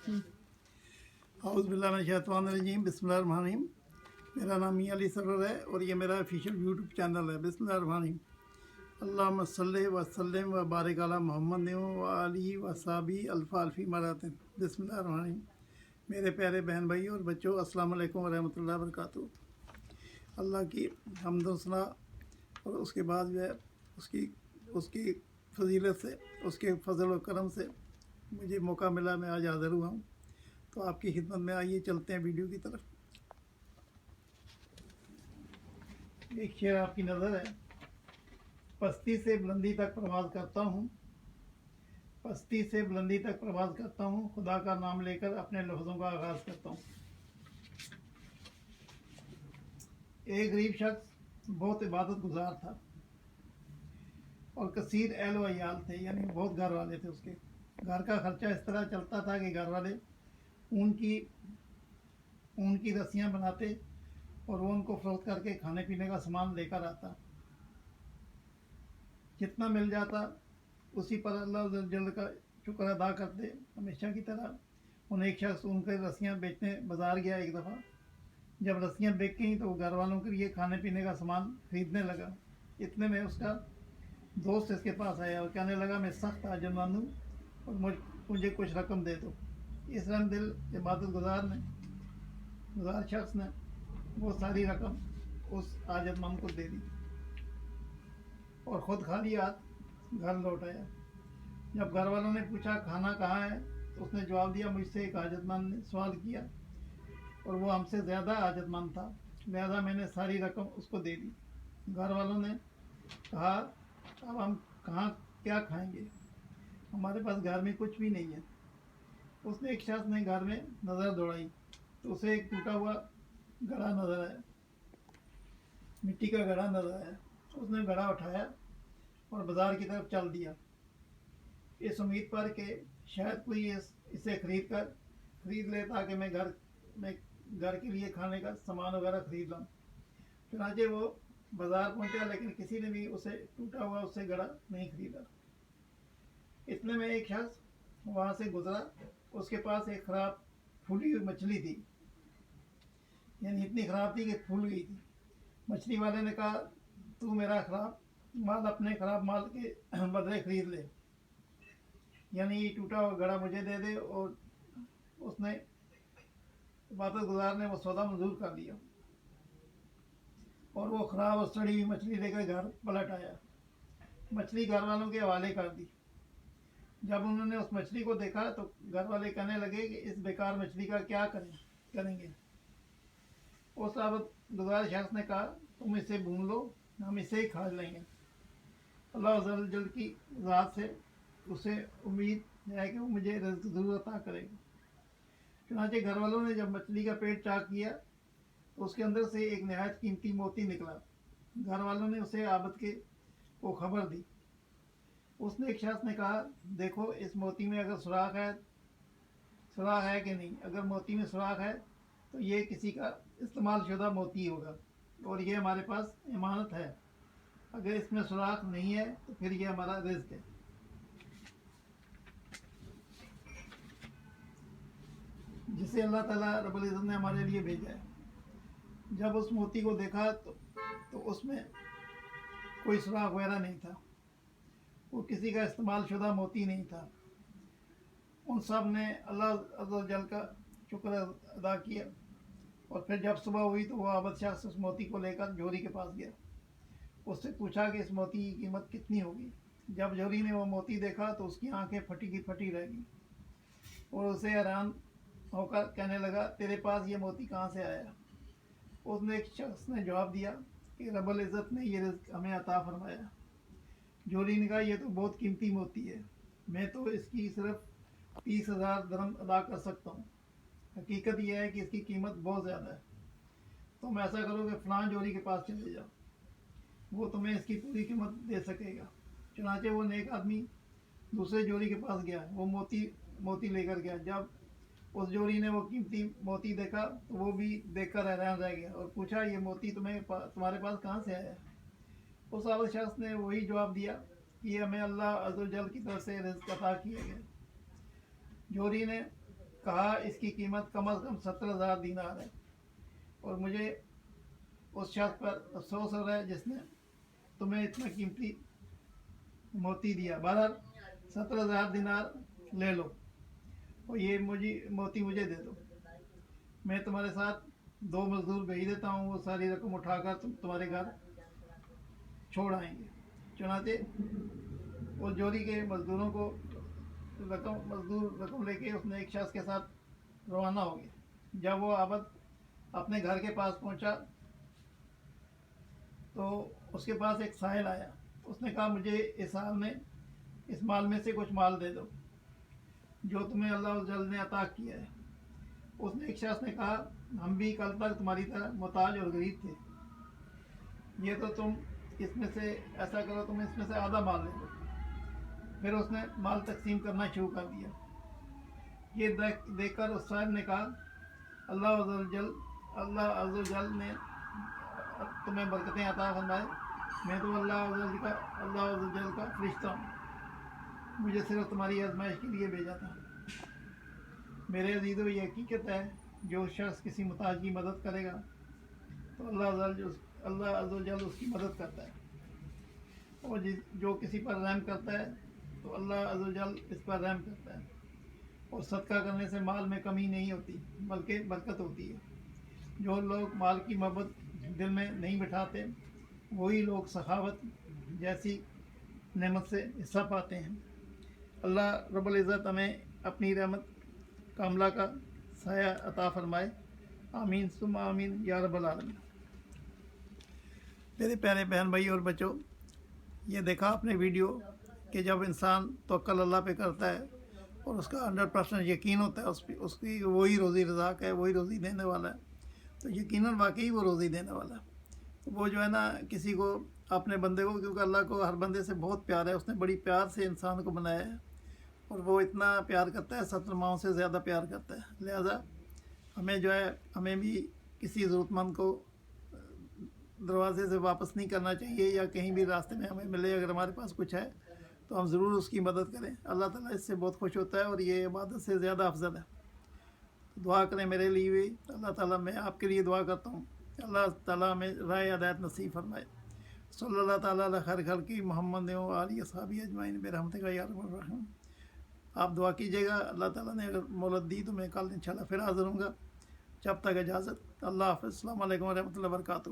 औज़ुबिल्लाहिमिनश्शैतानिर्रजीम बिस्मिल्लाहिर्रहमानिर्रहीम। मेरा नाम मियां अली सरवर है और ये मेरा ऑफिशियल यूट्यूब चैनल है। बिस्मिल्लाहिर्रहमानिर्रहीम। अल्लाहुम्मा सल्लि व सल्लिम व बारिक अला मुहम्मद व आलिहि व सहाबी अल्फ़ा अल्फ़ी मरातिन। बिस्मिल्लाहिर्रहमानिर्रहीम। मेरे प्यारे बहन भाई और बच्चों, अस्सलाम वालेकुम व रहमतुल्लाहि व बरकातुहू। अल्लाह की हम्द व सना और उसके बाद जो है उसकी उसकी फजीलत से, उसके फजल व करम से मुझे मौका मिला, मैं आज हाज़िर हुआ हूँ। तो आपकी खिदमत में आइए, चलते हैं वीडियो की तरफ। एक शेर आपकी नज़र है। पस्ती से बुलंदी तक प्रवास करता हूँ, पस्ती से बुलंदी तक प्रवास करता हूँ, खुदा का नाम लेकर अपने लफ्ज़ों का आगाज़ करता हूँ। एक गरीब शख्स बहुत इबादत गुजार था और कसीर अहल व अयाल थे, यानी बहुत घर वाले थे। उसके घर का खर्चा इस तरह चलता था कि घर वाले ऊन की रस्सियाँ बनाते और वो उनको फरोख्त करके खाने पीने का सामान लेकर आता। जितना मिल जाता उसी पर अल्लाह जल्द का शुक्र अदा करते। हमेशा की तरह उन एक शख्स उनके रस्सियाँ बेचने बाज़ार गया एक दफ़ा। जब रस्सियाँ बिक गईं तो घर वालों के लिए खाने पीने का सामान खरीदने लगा। इतने में उसका दोस्त इसके पास आया और कहने लगा, मैं सख्त हाजतमंद हूँ और मुझे कुछ रकम दे दो। इस रंग दिल इबादत गुजार शख्स ने वो सारी रकम उस हाजतमंद को दे दी और ख़ुद खाली हाथ घर लौट आया। जब घर वालों ने पूछा खाना कहाँ है, तो उसने जवाब दिया, मुझसे एक हाजतमंद ने सवाल किया और वो हमसे ज़्यादा हाजतमंद था, लिहाजा मैंने सारी रकम उसको दे दी। घर वालों ने कहा, अब हम कहाँ क्या खाएंगे, हमारे पास घर में कुछ भी नहीं है। उसने एक शख्स ने घर में नज़र दौड़ाई तो उसे एक टूटा हुआ घड़ा नज़र आया, मिट्टी का घड़ा नज़र आया। उसने घड़ा उठाया और बाज़ार की तरफ चल दिया, इस उम्मीद पर कि शायद कोई इसे खरीद ले ताकि मैं घर के लिए खाने का सामान वगैरह खरीद लाऊं। चुनांचे वो बाज़ार पहुंचा, लेकिन किसी ने भी उसे टूटा हुआ उससे घड़ा नहीं खरीदा। इतने में एक शख्स वहाँ से गुजरा। उसके पास एक ख़राब फूली हुई मछली थी, यानी इतनी ख़राब थी कि फूल गई थी। मछली वाले ने कहा, तू मेरा ख़राब माल अपने ख़राब माल के बदले खरीद ले, यानी ये टूटा हुआ घड़ा मुझे दे दे। और उसने इबादत गुजार ने वो सौदा मंजूर कर लिया और वो ख़राब और सड़ी हुई मछली लेकर घर पलट आया। मछली घर वालों के हवाले कर दी। जब उन्होंने उस मछली को देखा तो घर वाले कहने लगे कि इस बेकार मछली का क्या करेंगे। उस इबादत गुजार शख्स ने कहा, तुम इसे भून लो, हम इसे ही खा लेंगे। अल्लाह जल की ज़ात से उसे उम्मीद है कि वो मुझे रिज़्क़ ज़रूर अता करेगा। चुनांचे घर वालों ने जब मछली का पेट चाक किया तो उसके अंदर से एक नहायत कीमती मोती निकला। घर वालों ने उसे आबद को खबर दी। उसने एक शख्स ने कहा, देखो इस मोती में अगर सुराख है कि नहीं। अगर मोती में सुराख है तो ये किसी का इस्तेमाल शुदा मोती होगा और ये हमारे पास इमानत है। अगर इसमें सुराख नहीं है तो फिर ये हमारा रिज़्क़ है, जिसे अल्लाह ताला रब्बुल इज़्ज़त ने हमारे लिए भेजा है। जब उस मोती को देखा तो उसमें कोई सुराख वगैरह नहीं था, वो किसी का इस्तेमाल शुदा मोती नहीं था। उन सब ने अल्लाह अज़्ज़ा व जल का शुक्र अदा किया और फिर जब सुबह हुई तो वो आबद शख्स उस मोती को लेकर जोहरी के पास गया। उससे पूछा कि इस मोती की कीमत कितनी होगी। जब जोहरी ने वो मोती देखा तो उसकी आंखें फटी की फटी रह गई और उसे हैरान होकर कहने लगा, तेरे पास ये मोती कहाँ से आया। उसने एक शख्स ने जवाब दिया कि रब्बुल इज़्ज़त ने ये रिज़्क़ हमें अता फरमाया। जोहरी ने कहा, ये तो बहुत कीमती मोती है, मैं तो इसकी सिर्फ 30,000 दरम अदा कर सकता हूँ। हकीकत यह है कि इसकी कीमत बहुत ज़्यादा है। तुम ऐसा करो कि फ़लाँ जोहरी के पास चले जाओ, वो तुम्हें इसकी पूरी कीमत दे सकेगा। चुनांचे वो नेक आदमी दूसरे जोहरी के पास गया, वो मोती लेकर गया। जब उस जोहरी ने वो कीमती मोती देखा तो वो भी देखकर हैरान रह गया और पूछा, ये मोती तुम्हारे पास कहाँ से आया। उस आबद शख्स ने वही जवाब दिया कि ये हमें अल्लाह अज़्ज़ा व जल की तरफ से रिज़्क़ अता किया गया। जोहरी ने کہا اس کی قیمت کم از کم 70,000 دینار ہے، اور مجھے اس شخص پر افسوس ہو رہا ہے جس نے تمہیں اتنا قیمتی موتی دیا۔ بہرحال 70,000 دینار لے لو اور یہ موتی مجھے دے دو، میں تمہارے ساتھ 2 مزدور بھیج دیتا ہوں، وہ ساری رقم اٹھا کر تمہارے گھر چھوڑ آئیں گے۔ چنانچہ وہ جوری کے مزدور رقم لے کے اس نے ایک شخص کے ساتھ روانہ ہو گیا۔ جب وہ عابد اپنے گھر کے پاس پہنچا تو اس کے پاس ایک سائل آیا۔ اس نے کہا مجھے اس مال میں سے کچھ مال دے دو جو تمہیں اللہ جل نے عطا کیا ہے۔ اس نے ایک شخص نے کہا ہم بھی کل تک تمہاری طرح محتاج اور غریب تھے، یہ تو تم اس میں سے ایسا کرو، تم اس میں سے آدھا مال لے لو۔ پھر اس نے مال تقسیم کرنا شروع کر دیا۔ یہ دیکھ کر اس صاحب نے کہا اللہ عز و جل نے تمہیں برکتیں عطا فرمائے، میں تو اللہ عز و جل کا فرشتہ ہوں، مجھے صرف تمہاری آزمائش کے لیے بھیجا تھا۔ میرے عزیزو، یہ حقیقت ہے جو شخص کسی محتاج کی مدد کرے گا تو اللہ عز و جل اس کی مدد کرتا ہے، اور جو کسی پر رحم کرتا ہے تو اللہ عز و جل اس پر رحم کرتا ہے، اور صدقہ کرنے سے مال میں کمی نہیں ہوتی بلکہ برکت ہوتی ہے۔ جو لوگ مال کی محبت دل میں نہیں بٹھاتے وہی لوگ سخاوت جیسی نعمت سے حصہ پاتے ہیں۔ اللہ رب العزت ہمیں اپنی رحمت کاملہ کا سایہ عطا فرمائے، آمین ثم آمین یا رب العالمین۔ میرے پیارے بہن بھائی اور بچوں، یہ دیکھا آپ نے ویڈیو کہ جب انسان توکل اللہ پہ کرتا ہے اور اس کا 100% یقین ہوتا ہے اس کی وہی روزی رزاق ہے، وہی روزی دینے والا ہے، تو یقیناً واقعی وہ روزی دینے والا ہے۔ وہ جو ہے نا کسی کو اپنے بندے کو، کیونکہ اللہ کو ہر بندے سے بہت پیار ہے، اس نے بڑی پیار سے انسان کو بنایا ہے، اور وہ اتنا پیار کرتا ہے 70 ماؤں سے زیادہ پیار کرتا ہے۔ لہذا ہمیں بھی کسی ضرورت مند کو دروازے سے واپس نہیں کرنا چاہیے، یا کہیں بھی راستے میں ہمیں ملے اگر ہمارے پاس کچھ ہے تو ہم ضرور اس کی مدد کریں۔ اللہ تعالیٰ اس سے بہت خوش ہوتا ہے اور یہ عبادت سے زیادہ افضل ہے۔ دعا کریں میرے لیے بھی، اللہ تعالیٰ، میں آپ کے لیے دعا کرتا ہوں، اللہ تعالیٰ ہمیں راہ ہدایت نصیب فرمائے۔ صلی اللہ تعالیٰ علی خیر خلقہ محمد و آلہ اصحابہ اجمعین برحمتک یا ارحم الراحمین۔ آپ دعا کیجیے گا، اللہ تعالیٰ نے اگر مہلت دی تو میں کل انشاءاللہ پھر حاضر ہوں گا۔ جب تک اجازت، اللہ حافظ، السلام علیکم ورحمۃ اللہ وبرکاتہ۔